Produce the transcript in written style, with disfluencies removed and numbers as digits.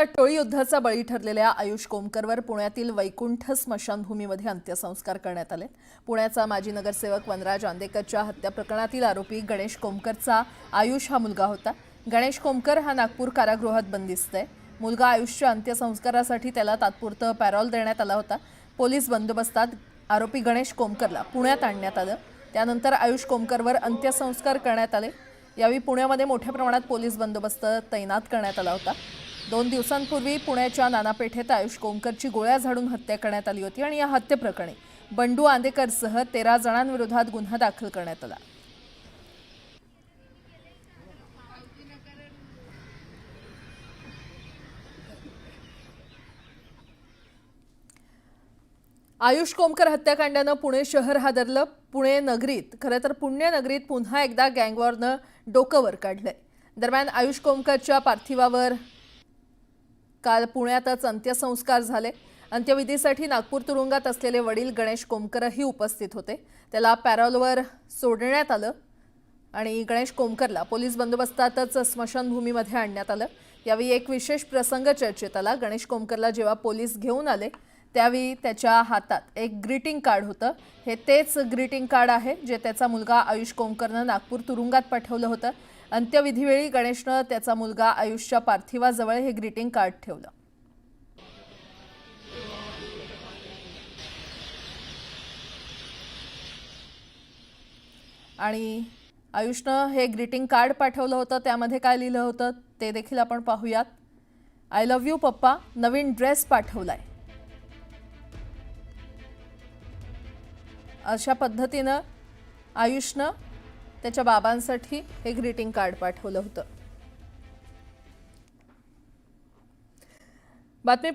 टोळी युद्धाचा बळी ठरलेल्या आयुष कोमकरवर पुण्यातील वैकुंठ स्मशानभूमीमध्ये अंत्यसंस्कार करण्यात आले। पुण्याचा माजी नगरसेवक वनराज आंदेकरच्या हत्या प्रकरणातील आरोपी गणेश कोमकरचा आयुष हा मुलगा होता। गणेश कोमकर हा नागपूर कारागृहात बंदिस्त आहे। मुलगा आयुषच्या अंत्यसंस्कारासाठी त्याला तात्पुरतं पॅरोल देण्यात आला होता। पोलीस बंदोबस्तात आरोपी गणेश कोमकरला पुण्यात आणण्यात आलं। त्यानंतर आयुष कोमकरवर अंत्यसंस्कार करण्यात आले। यावेळी पुण्यामध्ये मोठ्या प्रमाणात पोलीस बंदोबस्त तैनात करण्यात आला होता। 2 दिवसांपूर्वी पुण्याच्या नानापेठेत आयुष कोमकरची गोळ्या झाडून हत्या करण्यात आली होती आणि या हत्येप्रकरणी बंडू आंदेकरसह 13 जणांविरोधात गुन्हा दाखल करण्यात आला। आयुष कोमकर हत्याकांडाने पुणे शहर हादरलं। पुणे नगरीत खरं तर पुण्यनगरीत पुन्हा एकदा गँगवॉरनं डोकं वर काढलंय। दरम्यान आयुष कोमकरच्या पार्थिवावर काल पुण्यातच अंत्यसंस्कार झाले। अंत्यविधीसाठी नागपूर तुरुंगात असलेले वडील गणेश कोमकरही उपस्थित होते। त्याला पॅरोलवर सोडण्यात आलं आणि गणेश कोमकरला पोलीस बंदोबस्तातच स्मशानभूमीमध्ये आणण्यात आलं। यावेळी एक विशेष प्रसंग चर्चेत आला। गणेश कोमकरला जेव्हा पोलीस घेऊन आले त्यावेळी त्याच्या हातात एक ग्रीटिंग कार्ड होतं। हे तेच ग्रीटिंग कार्ड आहे जे त्याचा मुलगा आयुष कोमकरनं नागपूर तुरुंगात पाठवलं होतं। अंत्यविधीवेळी गणेशनं त्याचा मुलगा आयुषच्या पार्थिवाजवळ हे ग्रीटिंग कार्ड ठेवलं आणि आयुषनं हे ग्रीटिंग कार्ड पाठवलं होतं। त्यामध्ये काय लिहिलं होतं ते देखील आपण पाहूयात। आय लव्ह यू पप्पा, नवीन ड्रेस पाठवलाय। अशा पद्धतीनं आयुषनं त्याच्या बाबांसाठी हे ग्रीटिंग कार्ड पाठवलं होतं। बातमी